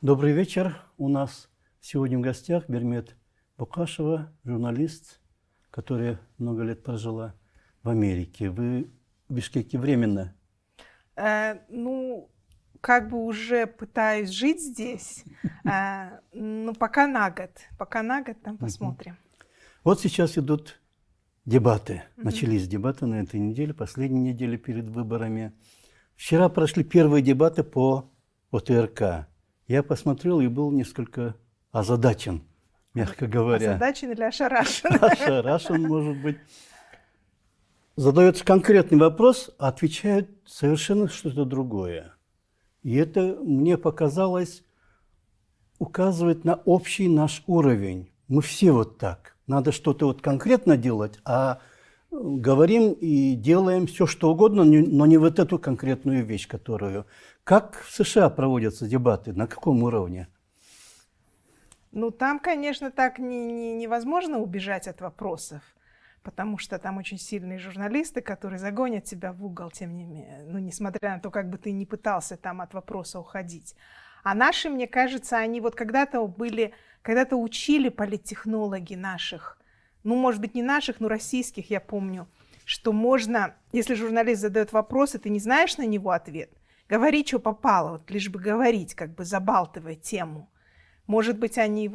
Добрый вечер. У нас сегодня в гостях Бермет Бокашева, журналист, которая много лет прожила в Америке. Вы в Бишкеке временно? Как бы уже пытаюсь жить здесь, но пока на год. Пока на год, там посмотрим. Вот сейчас идут дебаты. Начались дебаты на этой неделе, последней неделе перед выборами. Вчера прошли первые дебаты по ОТРК. Я посмотрел и был несколько озадачен, мягко говоря. Озадачен или ошарашен? Ошарашен, может быть. Задается конкретный вопрос, а отвечают совершенно что-то другое. И это, мне показалось, указывает на общий наш уровень. Мы все вот так. Надо что-то вот конкретно делать, а говорим и делаем все, что угодно, но не вот эту конкретную вещь, которую... Как в США проводятся дебаты? На каком уровне? Там, конечно, так невозможно убежать от вопросов, потому что там очень сильные журналисты, которые загонят тебя в угол, тем не менее, несмотря на то, как бы ты ни пытался там от вопроса уходить. А наши, мне кажется, они вот когда-то учили политтехнологи наших, может быть, не наших, но российских, я помню, что можно, если журналист задает вопрос, и ты не знаешь на него ответ, говори, что попало, вот лишь бы говорить, как бы забалтывая тему. Может быть, они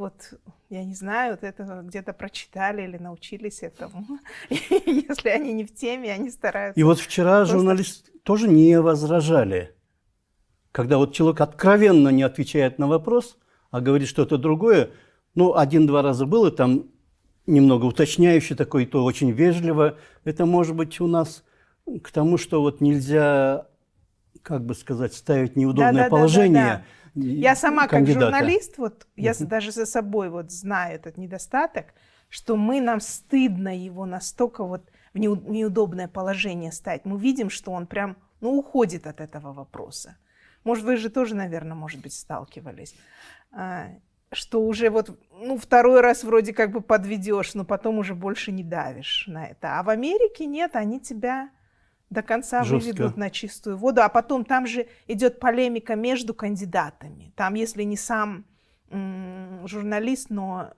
я не знаю, это где-то прочитали или научились этому. Если они не в теме, они стараются. И вот вчера журналисты тоже не возражали. Когда вот человек откровенно не отвечает на вопрос, а говорит что-то другое, один-два раза было там немного уточняющий такой, то очень вежливо. Это может быть у нас к тому, что вот нельзя, как бы сказать, ставить неудобное положение. Да. Я сама кандидата. Как журналист, я даже за собой знаю этот недостаток, что нам стыдно его настолько в неудобное положение ставить. Мы видим, что он прям уходит от этого вопроса. Может, вы же тоже, наверное, может быть, сталкивались. Что уже второй раз вроде как бы подведешь, но потом уже больше не давишь на это. А в Америке нет, они тебя до конца выведут на чистую воду. А потом там же идет полемика между кандидатами. Там, если не сам журналист, но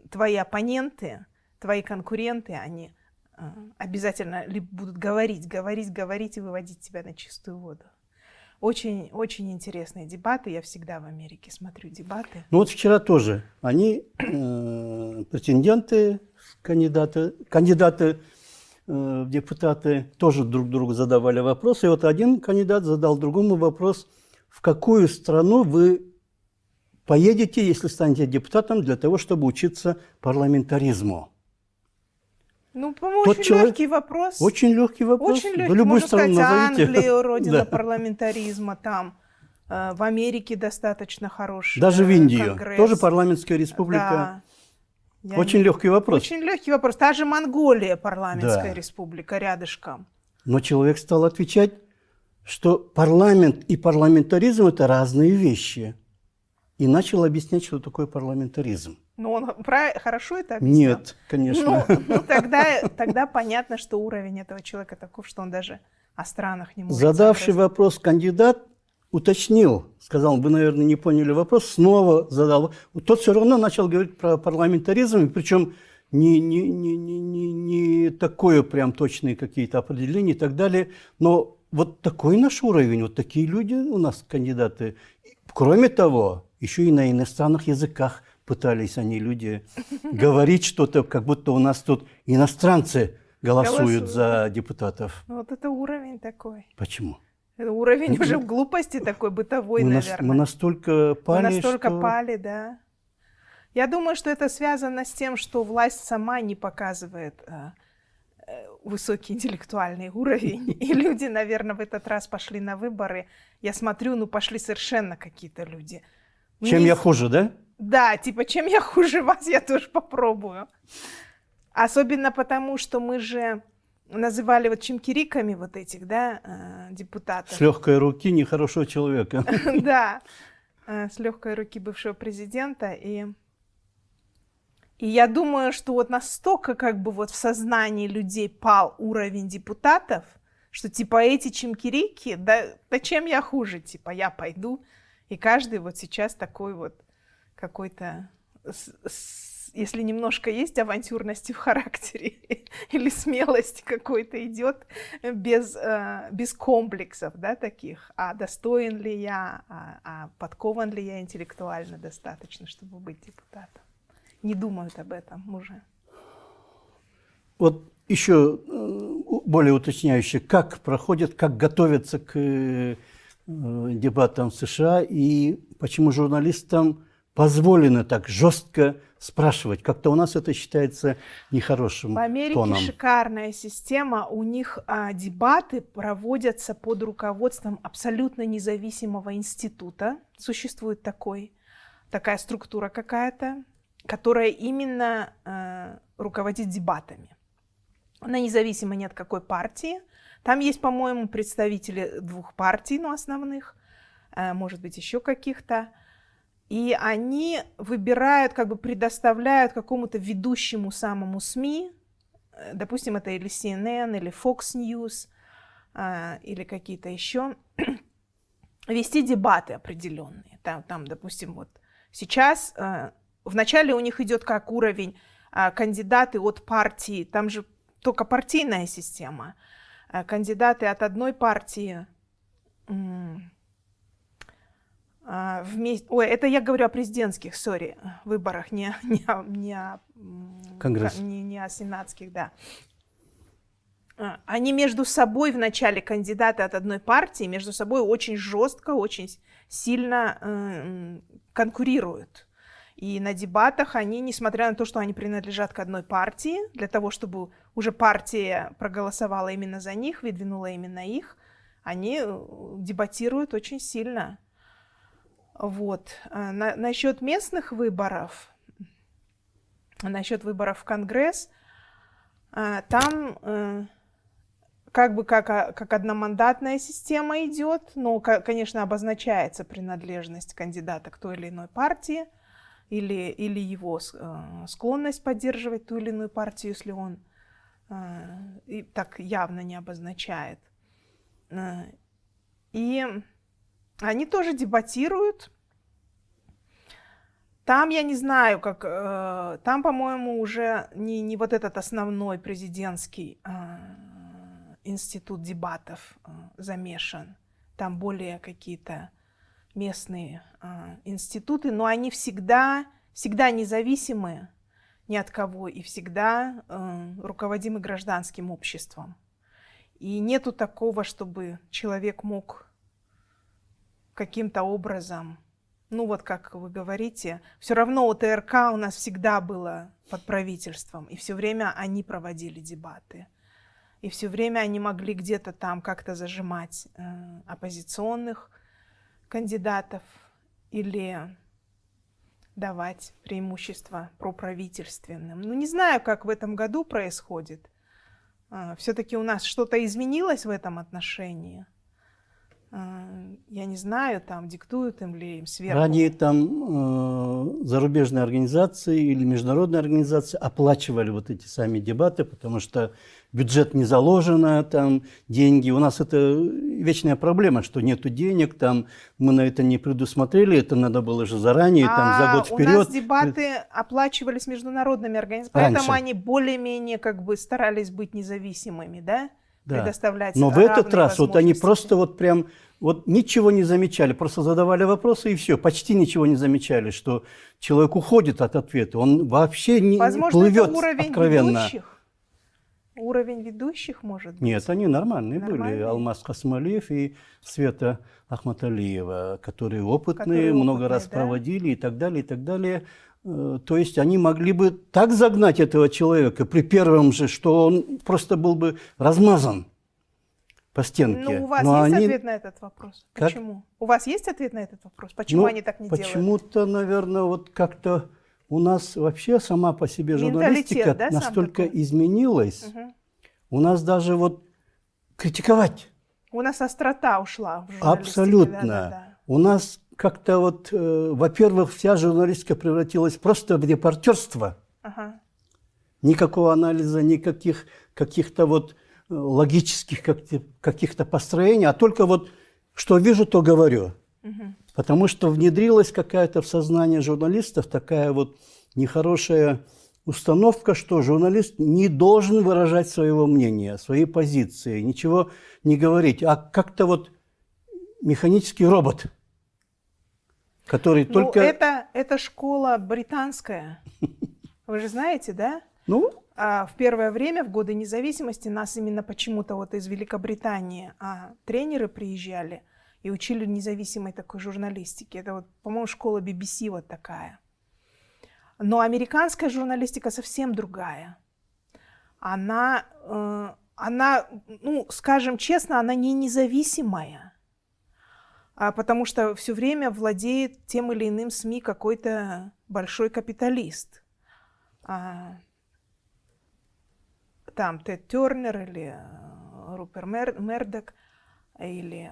твои оппоненты, твои конкуренты, они обязательно будут говорить и выводить тебя на чистую воду. Очень, очень интересные дебаты. Я всегда в Америке смотрю дебаты. Вчера тоже. Они, претенденты, кандидаты в депутаты, тоже друг другу задавали вопросы. И вот один кандидат задал другому вопрос: в какую страну вы поедете, если станете депутатом, для того, чтобы учиться парламентаризму? По-моему, очень легкий вопрос. Очень легкий вопрос. Очень легкий. Любую Можно страну сказать, назовите. Англия, родина парламентаризма, там в Америке достаточно хороший Даже в Индию. Конгресс. Тоже парламентская республика. Да. Очень легкий вопрос. Очень легкий вопрос. Та же Монголия, парламентская республика, рядышком. Но человек стал отвечать, что парламент и парламентаризм – это разные вещи. И начал объяснять, что такое парламентаризм. Он хорошо это объяснял? Нет, конечно. Тогда понятно, что уровень этого человека таков, что он даже о странах не может Задавший вопрос кандидат уточнил, сказал: вы, наверное, не поняли вопрос, снова задал. Тот все равно начал говорить про парламентаризм, причем не такое прям точные какие-то определения и так далее. Но вот такой наш уровень, вот такие люди у нас кандидаты. Кроме того, еще и на иностранных языках пытались они, люди, говорить что-то, как будто у нас тут иностранцы голосуют за депутатов. Это уровень такой. Почему? Это уровень уже глупости такой, бытовой, наверное. Мы настолько пали, да. Я думаю, что это связано с тем, что власть сама не показывает высокий интеллектуальный уровень. И люди, наверное, в этот раз пошли на выборы. Я смотрю, пошли совершенно какие-то люди. Чем я хуже, да? Да, чем я хуже вас, я тоже попробую. Особенно потому, что мы же называли чимкириками этих, депутатов. С легкой руки нехорошего человека. Да, с легкой руки бывшего президента. И я думаю, что настолько в сознании людей пал уровень депутатов, что эти чимкирики, да чем я хуже, я пойду И каждый вот сейчас такой вот какой-то, если немножко есть авантюрности в характере или смелости какой-то идет без комплексов, да, таких, а достоин ли я, а подкован ли я интеллектуально достаточно, чтобы быть депутатом. Не думают об этом уже. Вот еще более уточняюще, как проходят, как готовятся к дебатам в США и почему журналистам позволено так жестко спрашивать. Как-то у нас это считается нехорошим В Америке тоном. шикарная система. У них дебаты проводятся под руководством абсолютно независимого института. Существует такая структура какая-то, которая именно руководит дебатами. Она независима ни от какой партии. Там есть, по-моему, представители 2 партий, ну, основных, может быть, еще каких-то. И они выбирают, как бы предоставляют какому-то ведущему самому СМИ, допустим, это или CNN, или Fox News, или какие-то еще, вести дебаты определенные. Там, допустим, вот сейчас, вначале у них идет как уровень кандидаты от партии, там же только партийная система, кандидаты от одной партии вместе... Ой, это я говорю о президентских, выборах, не о сенатских, да. Они между собой в начале, кандидаты от одной партии, между собой очень жестко, очень сильно конкурируют. И на дебатах они, несмотря на то, что они принадлежат к одной партии, для того, чтобы уже партия проголосовала именно за них, выдвинула именно их, они дебатируют очень сильно. Вот. Насчет местных выборов, насчет выборов в Конгресс, там как одномандатная система идет, но, конечно, обозначается принадлежность кандидата к той или иной партии, или его склонность поддерживать ту или иную партию, если он и так явно не обозначает. И они тоже дебатируют. Там, я не знаю, там, по-моему, уже не вот этот основной президентский институт дебатов замешан. Там более какие-то местные институты, но они всегда независимы ни от кого и всегда руководимы гражданским обществом. И нету такого, чтобы человек мог каким-то образом, ну вот как вы говорите, все равно ОТРК у нас всегда было под правительством, и все время они проводили дебаты. И все время они могли где-то там как-то зажимать оппозиционных кандидатов или давать преимущество проправительственным. Ну, не знаю, как в этом году происходит. Все-таки у нас что-то изменилось в этом отношении. Я не знаю, там диктуют им ли им сверху. Ранее там зарубежные организации или международные организации оплачивали вот эти сами дебаты, потому что бюджет не заложено, там деньги. У нас это вечная проблема, что нету денег, там мы на это не предусмотрели, это надо было же заранее, там за год вперед. У нас дебаты оплачивались международными организациями, поэтому они более-менее как бы старались быть независимыми, да? Да. Предоставлять Но в этот раз вот они возможности. просто вот прям вот ничего не замечали, просто задавали вопросы и все, почти ничего не замечали, что человек уходит от ответа, он вообще не плывет откровенно. Ведущих? Уровень ведущих, может быть? Нет, они нормальные были. Нормальные? Алмаз Касмалиев и Света Ахматалиева, которые опытные, много раз да? проводили и так далее, и так далее. То есть они могли бы так загнать этого человека при первом же, что он просто был бы размазан по стенке. Ну, у вас Но есть они... ответ на этот вопрос? Как? Почему? У вас есть ответ на этот вопрос? Почему они так не делают? Почему-то, наверное, вот как-то у нас вообще сама по себе журналистика Менталитет, да, настолько такой? изменилась. Угу. У нас даже вот критиковать. У нас острота ушла в журналистике. Абсолютно. Да. У нас как-то вот, во-первых, вся журналистика превратилась просто в репортерство. Ага. Никакого анализа, никаких каких-то вот логических каких-то построений, а только вот что вижу, то говорю. Угу. Потому что внедрилась какая-то в сознание журналистов такая вот нехорошая установка, что журналист не должен выражать своего мнения, своей позиции, ничего не говорить, а как-то вот механический робот, который Ну, только... это школа британская. Вы же знаете, да? Ну, В первое время, в годы независимости, нас именно почему-то вот из Великобритании тренеры приезжали и учили независимой такой журналистике. Это вот, по-моему, школа BBC вот такая. Но американская журналистика совсем другая. Она, ну, скажем честно, она не независимая, потому что все время владеет тем или иным СМИ какой-то большой капиталист. Там Тед Тернер или Рупер Мердок или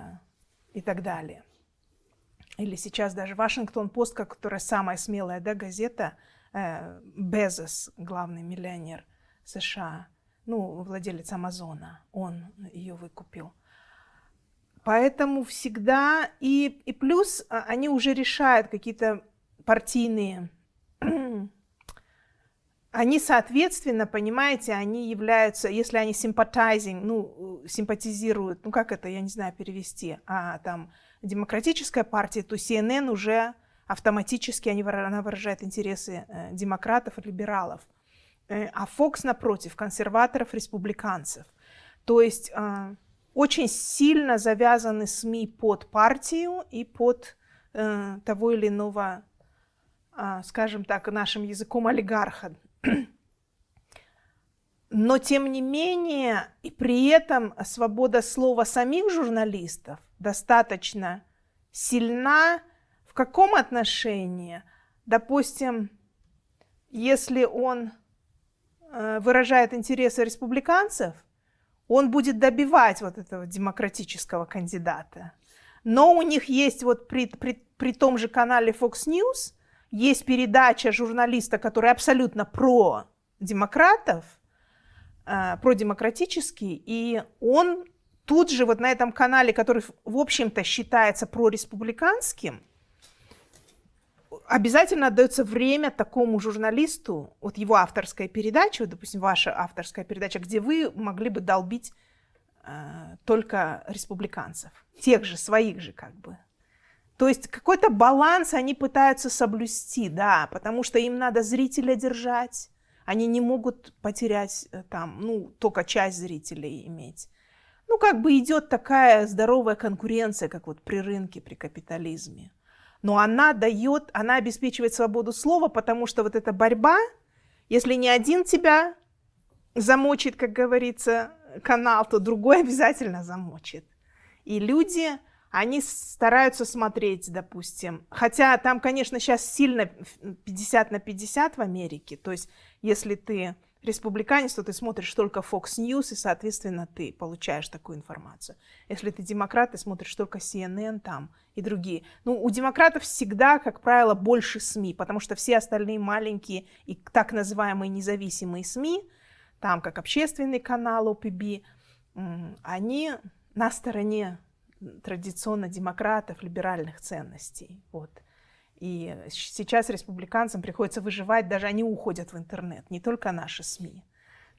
и так далее. Или сейчас даже Вашингтон-Пост, которая самая смелая, да, газета, Безос, главный миллионер США, ну, владелец Амазона, он ее выкупил. Поэтому всегда, и плюс они уже решают какие-то партийные, они, соответственно, понимаете, они являются, если они симпатизируют, ну, как это, я не знаю, перевести, там, демократическая партия, то CNN уже автоматически она выражает интересы демократов и либералов. А Fox, напротив, консерваторов, республиканцев. То есть очень сильно завязаны СМИ под партию и под того или иного, скажем так, нашим языком олигарха. Но, тем не менее, и при этом свобода слова самих журналистов достаточно сильна. В каком отношении? Допустим, если он выражает интересы республиканцев, он будет добивать вот этого демократического кандидата. Но у них есть вот при том же канале Fox News есть передача журналиста, который абсолютно про демократов, продемократический, и он тут же вот на этом канале, который, в общем-то, считается прореспубликанским, обязательно отдается время такому журналисту, вот его авторская передача, вот, допустим, ваша авторская передача, где вы могли бы долбить только республиканцев, тех же, своих же как бы. То есть какой-то баланс они пытаются соблюсти, да, потому что им надо зрителя держать, они не могут потерять там, ну, только часть зрителей иметь. Ну, как бы идет такая здоровая конкуренция, как вот при рынке, при капитализме. Но она обеспечивает свободу слова, потому что вот эта борьба, если не один тебя замочит, как говорится, канал, то другой обязательно замочит. И люди, они стараются смотреть, допустим, хотя там, конечно, сейчас сильно 50 на 50 в Америке, то есть если ты республиканец, то ты смотришь только Fox News, и, соответственно, ты получаешь такую информацию. Если ты демократ, ты смотришь только CNN там и другие. Ну, у демократов всегда, как правило, больше СМИ, потому что все остальные маленькие и так называемые независимые СМИ, там как общественный канал ОПБ, они на стороне традиционно демократов, либеральных ценностей. Вот. И сейчас республиканцам приходится выживать, даже они уходят в интернет, не только наши СМИ.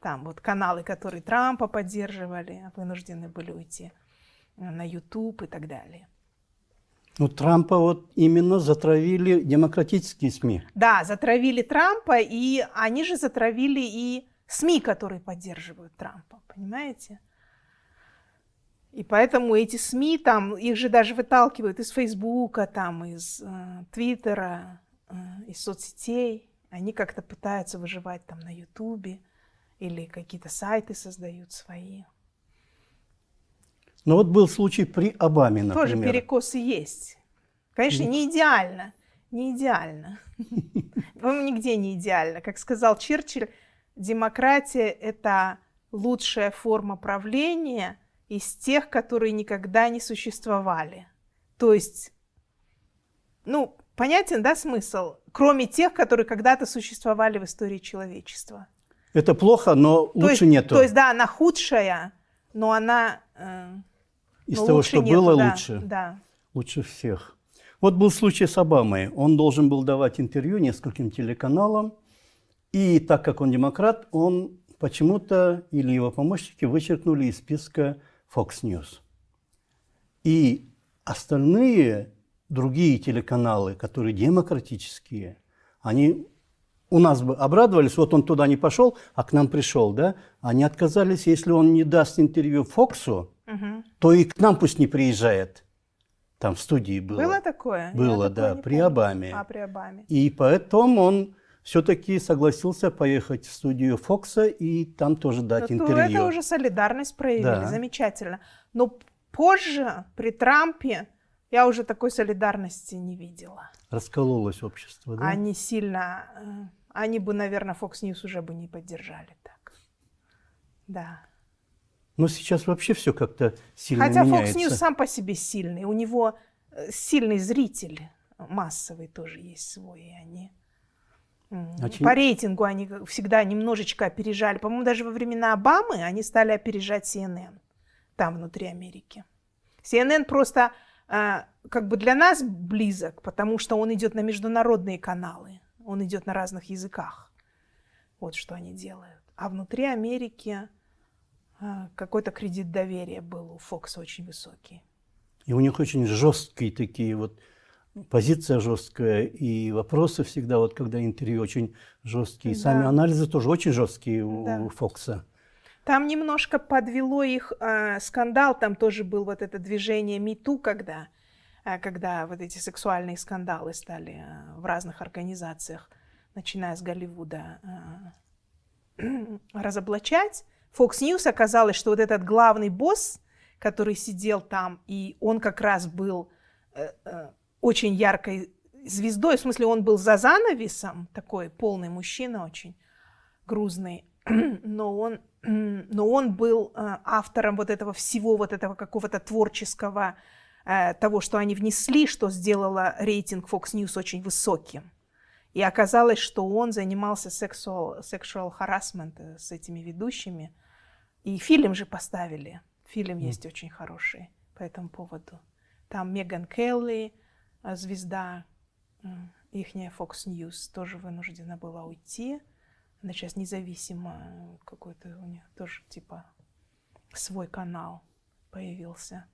Там вот каналы, которые Трампа поддерживали, вынуждены были уйти на YouTube и так далее. Ну, Трампа вот именно затравили демократические СМИ. Да, затравили Трампа, и они же затравили и СМИ, которые поддерживают Трампа, понимаете? И поэтому эти СМИ, там, их же даже выталкивают из Фейсбука, там, из Твиттера, из соцсетей. Они как-то пытаются выживать там на Ютубе или какие-то сайты создают свои. Но вот был случай при Обаме, например. Тоже перекосы есть. Конечно, не идеально. Не идеально. По-моему, нигде не идеально. Как сказал Черчилль, демократия – это лучшая форма правления из тех, которые никогда не существовали. То есть, ну, понятен, да, смысл? Кроме тех, которые когда-то существовали в истории человечества. Это плохо, но лучше нету. То есть, да, она худшая, но она... Из но того, лучше что нету, было, да, лучше. Да. Лучше всех. Вот был случай с Обамой. Он должен был давать интервью нескольким телеканалам, и так как он демократ, он почему-то или его помощники вычеркнули из списка Fox News. И остальные, другие телеканалы, которые демократические, они у нас бы обрадовались, вот он туда не пошел, а к нам пришел, да? Они отказались, если он не даст интервью Фоксу, то и к нам пусть не приезжает. Там в студии было. Было такое? Было, Я да, такое не при помню. Обаме. А, при Обаме. И поэтому он все-таки согласился поехать в студию Фокса и там тоже дать Ну, то интервью. это уже солидарность проявили, Да. Замечательно. Но позже, при Трампе, я уже такой солидарности не видела. Раскололось общество, да? Они сильно, они бы, наверное, Fox News уже бы не поддержали так. Да. Но сейчас вообще все как-то сильно Хотя меняется. Fox News сам по себе сильный, у него сильный зритель, массовый тоже есть свой, и они... Очень- По рейтингу они всегда немножечко опережали. По-моему, даже во времена Обамы они стали опережать CNN там, внутри Америки. CNN просто как бы для нас близок, потому что он идет на международные каналы. Он идет на разных языках. Вот что они делают. А внутри Америки какой-то кредит доверия был у Фокса очень высокий. И у них очень жесткие такие вот, позиция жесткая, и вопросы всегда, вот когда интервью очень жесткие, и сами Да. анализы тоже очень жесткие у Да. Фокса. Там немножко подвело их скандал, там тоже был вот это движение #MeToo, когда вот эти сексуальные скандалы стали в разных организациях, начиная с Голливуда, разоблачать. Fox News оказалось, что вот этот главный босс, который сидел там, и он как раз был очень яркой звездой, в смысле он был за занавесом, такой полный мужчина очень грузный, но он был автором вот этого всего, вот этого какого-то творческого, того, что они внесли, что сделало рейтинг Fox News очень высоким. И оказалось, что он занимался sexual harassment с этими ведущими. И фильм же поставили. Фильм есть очень хороший по этому поводу. Там Меган Келли, звезда, ихняя Fox News, тоже вынуждена была уйти. Она сейчас независимо, какой-то у нее тоже типа свой канал появился.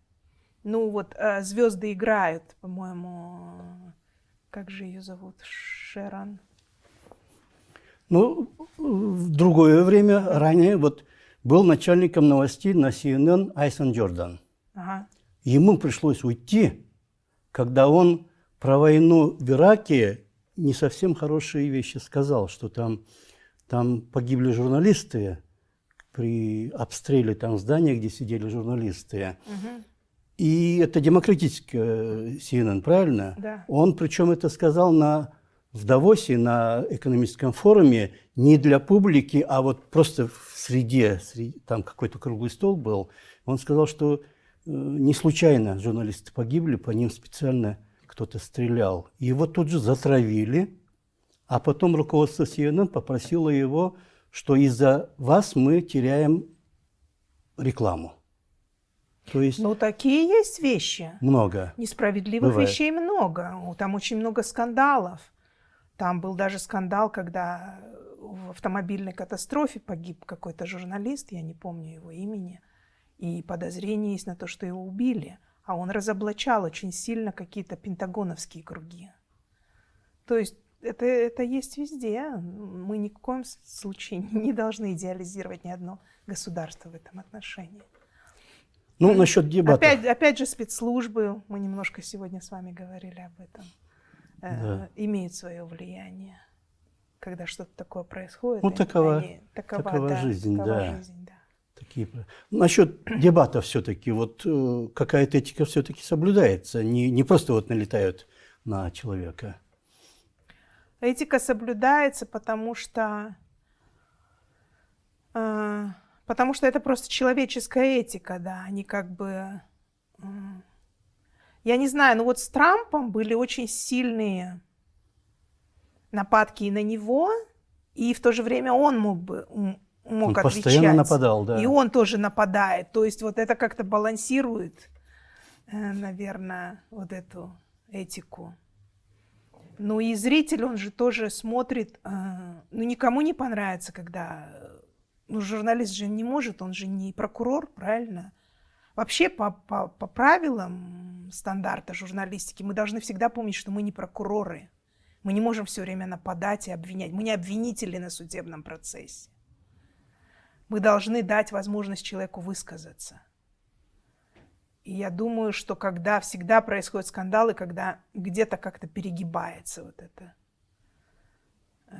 Ну вот звезды играют, по-моему, как же ее зовут? Шерон. Ну, в другое время, ранее, вот был начальником новостей на CNN Айсон Джордан. Ага. Ему пришлось уйти, когда он про войну в Ираке не совсем хорошие вещи сказал, что там погибли журналисты при обстреле там здания, где сидели журналисты. Угу. И это демократическая CNN, правильно? Да. Он причем это сказал в Давосе, на экономическом форуме, не для публики, а вот просто в среде, там какой-то круглый стол был. Он сказал, что не случайно журналисты погибли, по ним специально кто-то стрелял. Его тут же затравили, а потом руководство CNN попросило его, что из-за вас мы теряем рекламу. То есть Ну, такие есть вещи. много. Несправедливых Бывает. вещей много. Там очень много скандалов. Там был даже скандал, когда в автомобильной катастрофе погиб какой-то журналист, я не помню его имени, и подозрение есть на то, что его убили. А он разоблачал очень сильно какие-то пентагоновские круги. То есть это есть везде. Мы ни в коем случае не должны идеализировать ни одно государство в этом отношении. Ну, насчет дебатов. Опять же, спецслужбы, мы немножко сегодня с вами говорили об этом, Да. имеют свое влияние. Когда что-то такое происходит, Ну, такова да, жизнь, такова да. жизнь, да. Насчет дебатов все-таки, вот какая-то этика все-таки соблюдается, не просто вот налетают на человека. Этика соблюдается, потому что это просто человеческая этика, да, они как бы... Я не знаю, но вот с Трампом были очень сильные нападки и на него, и в то же время он мог Он отвечать. постоянно нападал, да. И он тоже нападает. То есть вот это как-то балансирует, наверное, вот эту этику. Ну и зритель, он же тоже смотрит, ну никому не понравится, когда, ну журналист же не может, он же не прокурор, правильно? Вообще по правилам стандарта журналистики мы должны всегда помнить, что мы не прокуроры. Мы не можем все время нападать и обвинять. Мы не обвинители на судебном процессе. Мы должны дать возможность человеку высказаться. И я думаю, что когда всегда происходят скандалы, когда где-то как-то перегибается вот эта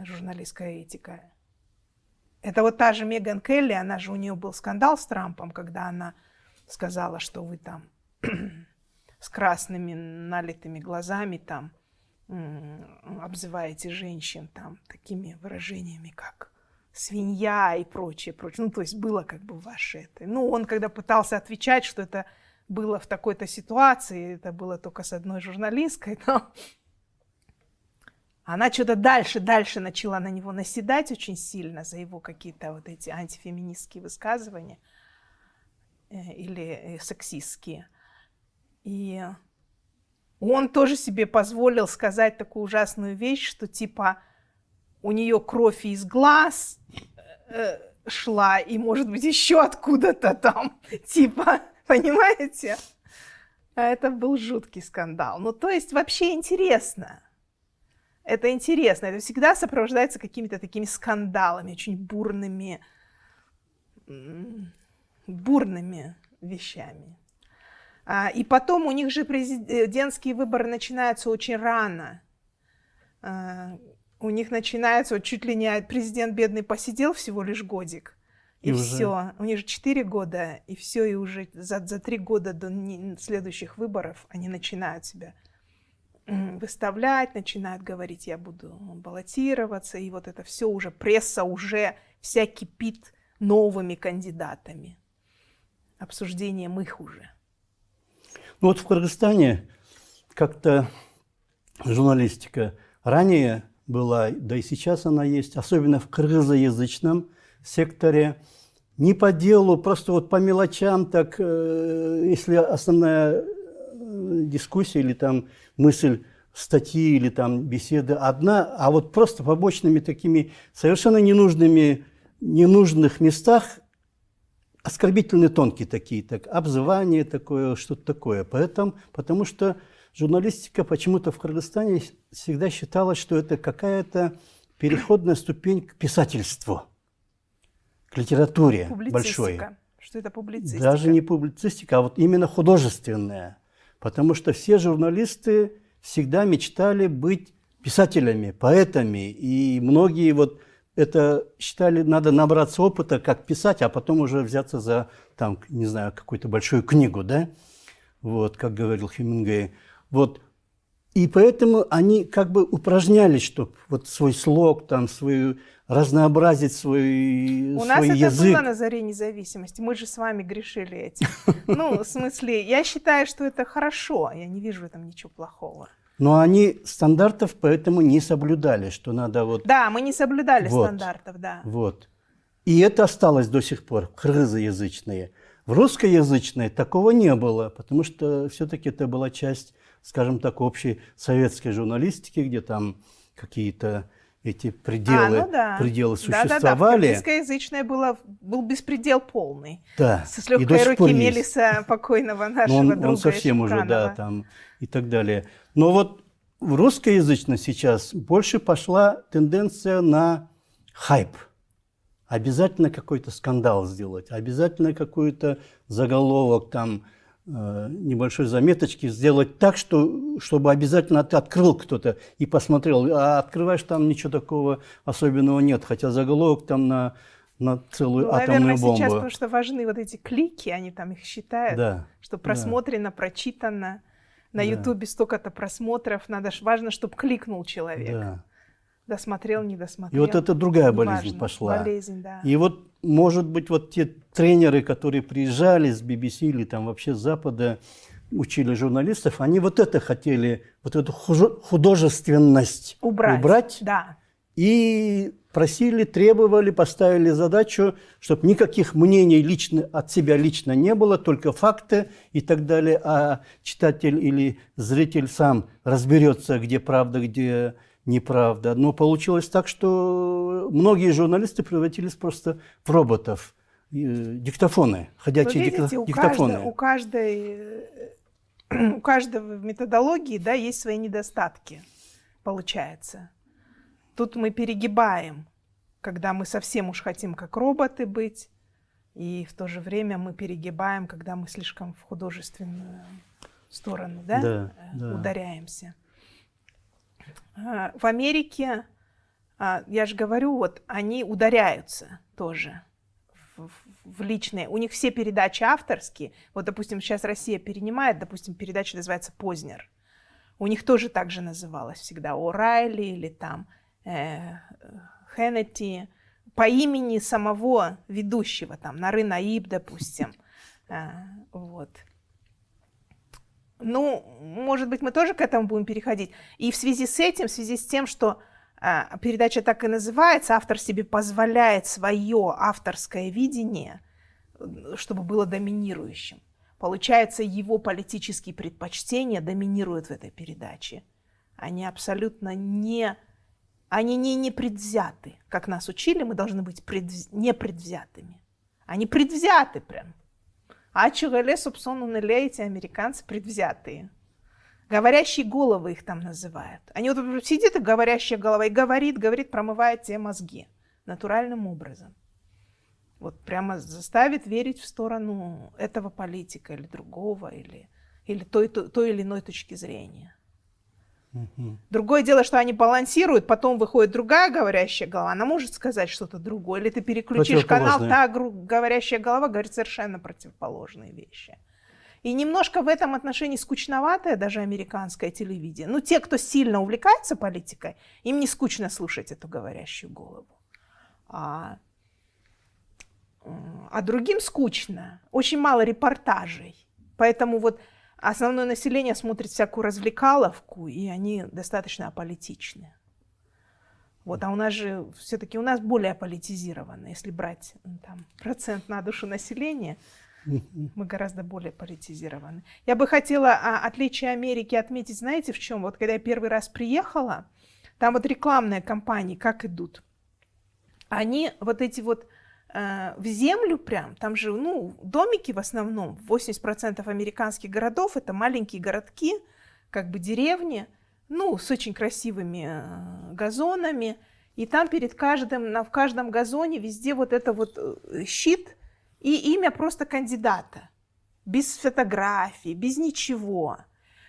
журналистская этика. Это вот та же Меган Келли, она же, у нее был скандал с Трампом, когда она сказала, что вы там с красными налитыми глазами там обзываете женщин там такими выражениями, как свинья и прочее, прочее. Ну, то есть было как бы ваше это. Ну, он когда пытался отвечать, что это было в такой-то ситуации, это было только с одной журналисткой, но она что-то дальше начала на него наседать очень сильно за его какие-то вот эти антифеминистские высказывания или сексистские. И он тоже себе позволил сказать такую ужасную вещь, что типа у нее кровь из глаз шла, и, может быть, еще откуда-то там, типа, понимаете? А это был жуткий скандал. Ну, то есть вообще интересно. Это интересно. Это всегда сопровождается какими-то такими скандалами, очень бурными вещами. И потом у них же президентские выборы начинаются очень рано. У них начинается вот чуть ли не президент бедный посидел всего лишь годик, и все. У них же 4 года, и все, и уже за 3 года до следующих выборов они начинают себя выставлять, начинают говорить, я буду баллотироваться, и вот это все уже, пресса уже вся кипит новыми кандидатами, обсуждением их уже. Ну вот в Кыргызстане как-то журналистика ранее была, да и сейчас она есть, особенно в кыргызоязычном секторе, не по делу, просто вот по мелочам, так, если основная дискуссия или там мысль статьи или там беседы одна, а вот просто побочными такими совершенно ненужных местах оскорбительные тонкие такие, так, обзывание такое, что-то такое. Потому что журналистика почему-то в Кыргызстане всегда считалась, что это какая-то переходная ступень к писательству, к литературе большой. Что это публицистика? Даже не публицистика, а вот именно художественная. Потому что все журналисты всегда мечтали быть писателями, поэтами. И многие вот это считали, надо набраться опыта, как писать, а потом уже взяться за, там, не знаю, какую-то большую книгу, да? Вот, как говорил Хемингуэй. Вот. И поэтому они как бы упражнялись, чтобы вот свой слог, там, разнообразить свой язык. У нас это было на заре независимости. Мы же с вами грешили этим. Ну, в смысле, я считаю, что это хорошо. Я не вижу в этом ничего плохого. Но они стандартов поэтому не соблюдали, что надо вот... Да, мы не соблюдали стандартов, да. Вот. И это осталось до сих пор, кыргызоязычные. В русскоязычной такого не было, потому что все-таки это была часть, скажем так, общей советской журналистики, где там какие-то эти пределы, пределы существовали. Да. Русскоязычное был беспредел полный. Да. С легкой руки Мелиса покойного нашего друга. Он совсем уже, да, там и так далее. Но вот в русскоязычном сейчас больше пошла тенденция на хайп. Обязательно какой-то скандал сделать, обязательно какой-то заголовок, там, небольшой заметочки сделать так, чтобы обязательно ты открыл кто-то и посмотрел. А открываешь, там ничего такого особенного нет, хотя заголовок там на целую атомную бомбу. Наверное, сейчас, потому что важны вот эти клики, они там их считают, что просмотрено, прочитано. На Ютубе столько-то просмотров, важно, чтобы кликнул человек. Да. Досмотрел, не досмотрел. И вот это другая болезнь пошла. Болезнь, да. И вот, может быть, вот те тренеры, которые приезжали с BBC или там вообще с Запада, учили журналистов, они вот это хотели, вот эту художественность убрать да. и просили, требовали, поставили задачу, чтобы никаких мнений от себя лично не было, только факты и так далее, а читатель или зритель сам разберется, где правда, где неправда. Но получилось так, что многие журналисты превратились просто в роботов, диктофоны, ходячие видите, диктофоны. У каждого в методологии, да, есть свои недостатки, получается. Тут мы перегибаем, когда мы совсем уж хотим как роботы быть, и в то же время мы перегибаем, когда мы слишком в художественную сторону, да, ударяемся. В Америке, я же говорю, вот они ударяются тоже в личные. У них все передачи авторские. Вот, допустим, сейчас Россия перенимает, допустим, передача называется «Познер». У них тоже так же называлась всегда О'Райли или там Хеннети, по имени самого ведущего, там, Нары Наиб, допустим. Вот. Ну, может быть, мы тоже к этому будем переходить. И в связи с этим, в связи с тем, что передача так и называется, автор себе позволяет свое авторское видение, чтобы было доминирующим. Получается, его политические предпочтения доминируют в этой передаче. Они абсолютно не предвзяты. Как нас учили, мы должны быть непредвзятыми. Они предвзяты прям. А чугале, собственно, эти американцы предвзятые. Говорящие головы их там называют. Они вот сидит и говорящая голова, и говорит, промывает тебе мозги натуральным образом. Вот прямо заставит верить в сторону этого политика или другого, или той или иной точки зрения. Другое дело, что они балансируют, потом выходит другая говорящая голова, она может сказать что-то другое, или ты переключишь канал, та говорящая голова говорит совершенно противоположные вещи. И немножко в этом отношении скучноватое даже американское телевидение. Ну, те, кто сильно увлекается политикой, им не скучно слушать эту говорящую голову. А другим скучно. Очень мало репортажей. Поэтому вот основное население смотрит всякую развлекаловку, и они достаточно аполитичны. Вот, а у нас же все-таки более политизировано. Если брать там, процент на душу населения, мы гораздо более политизированы. Я бы хотела отличие Америки отметить, знаете, в чем? Вот когда я первый раз приехала, там вот рекламные кампании как идут. Они вот эти вот в землю прям, там же, домики в основном, 80% американских городов это маленькие городки, как бы деревни, с очень красивыми газонами, и там в каждом газоне везде вот это вот щит и имя просто кандидата, без фотографий, без ничего.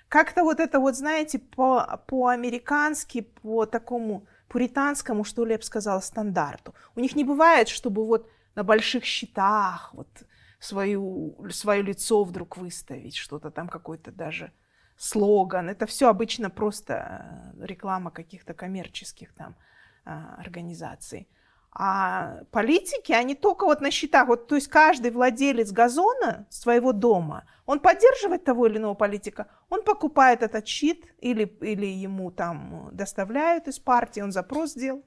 Как-то вот это вот, знаете, по-американски, по такому пуританскому, что ли, я бы сказала, стандарту. У них не бывает, чтобы вот на больших щитах вот свое лицо вдруг выставить, что-то там, какой-то даже слоган. Это все обычно просто реклама каких-то коммерческих там организаций. А политики, они только вот на счетах. Вот, то есть каждый владелец газона своего дома, он поддерживает того или иного политика, он покупает этот щит или ему там доставляют из партии, он запрос сделал.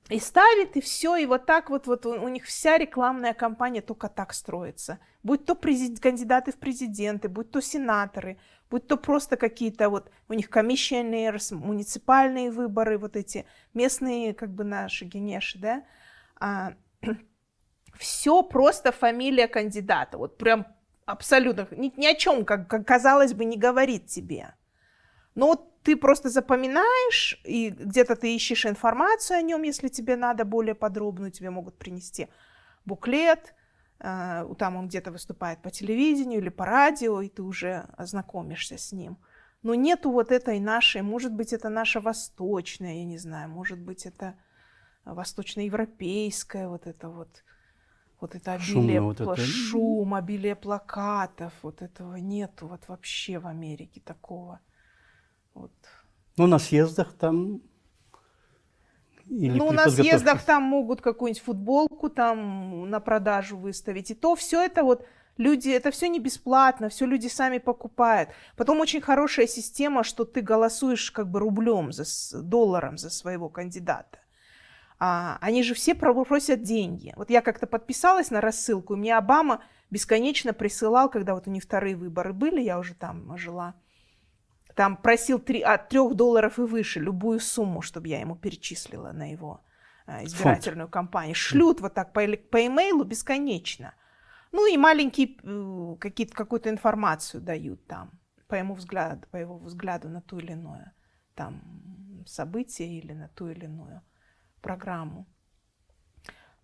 И ставит, и все, и вот так вот у них вся рекламная кампания только так строится. Будь то кандидаты в президенты, будь то сенаторы, будь то просто какие-то вот у них commissioners, муниципальные выборы, вот эти местные, как бы наши генеши, да. Все просто фамилия кандидата, вот прям абсолютно, ни о чем, как казалось бы, не говорит тебе. Но вот ты просто запоминаешь, и где-то ты ищешь информацию о нем, если тебе надо более подробную, тебе могут принести буклет, там он где-то выступает по телевидению или по радио, и ты уже ознакомишься с ним. Но нету вот этой нашей, может быть, это наша восточная, я не знаю, может быть, это восточноевропейская, вот это обилие шум, обилие плакатов, вот этого нету вот вообще в Америке такого. Вот. Ну, на съездах там... на съездах там могут какую-нибудь футболку там на продажу выставить. И то все это вот Люди, это все не бесплатно, все люди сами покупают. Потом очень хорошая система, что ты голосуешь как бы рублем, долларом за своего кандидата. Они же все просят деньги. Вот я как-то подписалась на рассылку, и мне Обама бесконечно присылал, когда вот у них вторые выборы были, я уже там жила, там просил от $3 и выше любую сумму, чтобы я ему перечислила на его избирательную кампанию. Шлют вот так по имейлу бесконечно. Ну и маленькие какую-то информацию дают там по его взгляду на ту или иное там событие или на ту или иную программу.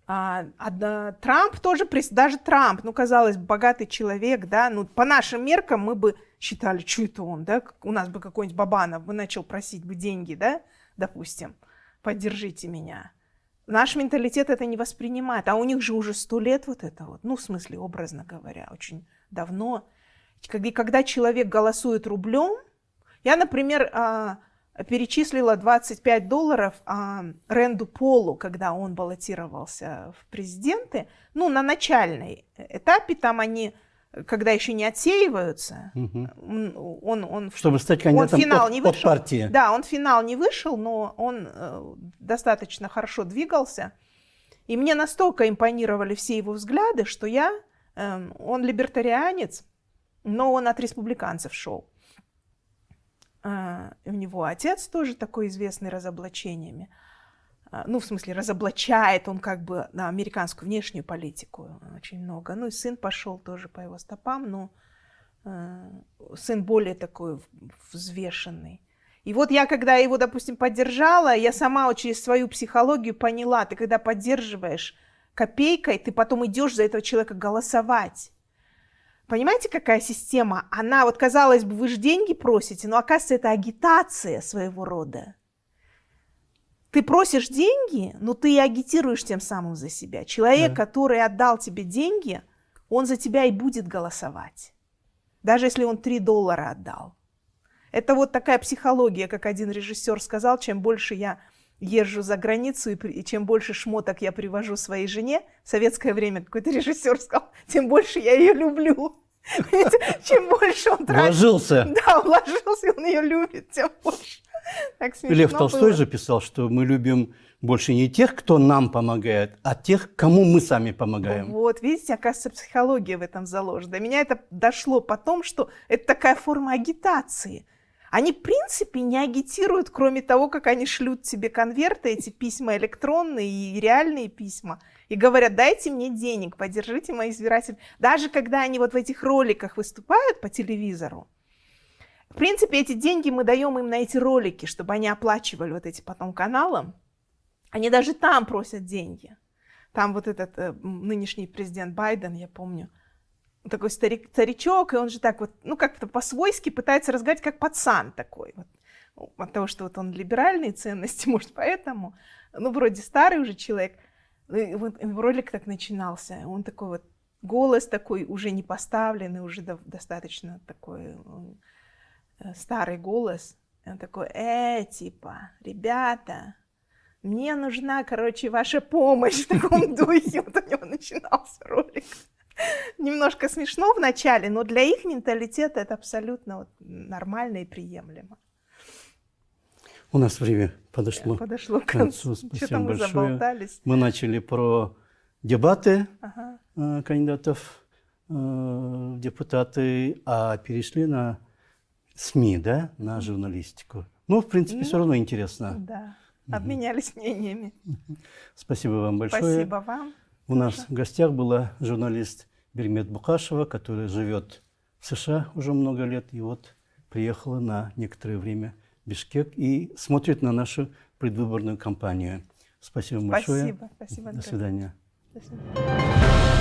Трамп тоже, даже Трамп, ну, казалось бы, богатый человек, да, ну, по нашим меркам мы бы считали, что это он, да, у нас бы какой-нибудь Бабанов бы начал просить бы деньги, да, допустим, поддержите меня. Наш менталитет это не воспринимает, а у них же уже 100 лет вот это вот, ну, в смысле, образно говоря, очень давно. Когда человек голосует рублем, я, например, перечислила $25 Рэнду Полу, когда он баллотировался в президенты, ну, на начальном этапе, там они, когда еще не отсеиваются, чтобы стать кандидатом от партии. Да, он в финал не вышел, но он достаточно хорошо двигался. И мне настолько импонировали все его взгляды, что он либертарианец, но он от республиканцев шел. У него отец тоже такой известный разоблачениями. Ну, в смысле, разоблачает он как бы на американскую внешнюю политику очень много. Ну, и сын пошел тоже по его стопам, но сын более такой взвешенный. И вот я, когда его, допустим, поддержала, я сама через свою психологию поняла, ты когда поддерживаешь копейкой, ты потом идешь за этого человека голосовать. Понимаете, какая система? Она, вот казалось бы, вы же деньги просите, но оказывается, это агитация своего рода. Ты просишь деньги, но ты и агитируешь тем самым за себя. Человек, который отдал тебе деньги, он за тебя и будет голосовать. Даже если он $3 отдал. Это вот такая психология, как один режиссер сказал, чем больше я езжу за границу и чем больше шмоток я привожу своей жене, в советское время какой-то режиссер сказал, тем больше я ее люблю. Чем больше он тратит. Вложился. Да, вложился, он ее любит, тем больше. Так смешно Лев Толстой было. же писал, что мы любим больше не тех, кто нам помогает, а тех, кому мы сами помогаем. Вот, видите, оказывается, психология в этом заложена. До меня это дошло потом, что это такая форма агитации. Они, в принципе, не агитируют, кроме того, как они шлют тебе конверты, эти письма электронные и реальные письма, и говорят, дайте мне денег, поддержите мои избиратели. Даже когда они вот в этих роликах выступают по телевизору, в принципе, эти деньги мы даем им на эти ролики, чтобы они оплачивали вот эти потом каналам. Они даже там просят деньги. Там вот этот нынешний президент Байден, я помню, такой старичок, и он же так вот, ну, как-то по-свойски пытается разговаривать, как пацан такой. Вот. От того, что вот он либеральные ценности, может, поэтому, ну, вроде старый уже человек. И вот ролик так начинался. Он такой вот, голос такой уже не поставленный, уже достаточно такой старый голос. И он такой, типа, ребята, мне нужна, короче, ваша помощь в таком духе. Вот у него начинался ролик. Немножко смешно в начале, но для их менталитета это абсолютно вот нормально и приемлемо. У нас время подошло к концу. Спасибо Что-то мы большое. заболтались. Мы начали про дебаты кандидатов в депутаты, а перешли на СМИ, да, на журналистику. Ну, в принципе, все равно интересно. Да, обменялись мнениями. Спасибо вам большое. Спасибо вам. У нас в гостях была журналист Бермет Букашева, которая живет в США уже много лет и вот приехала на некоторое время в Бишкек и смотрит на нашу предвыборную кампанию. Спасибо большое. Спасибо. До свидания. До свидания.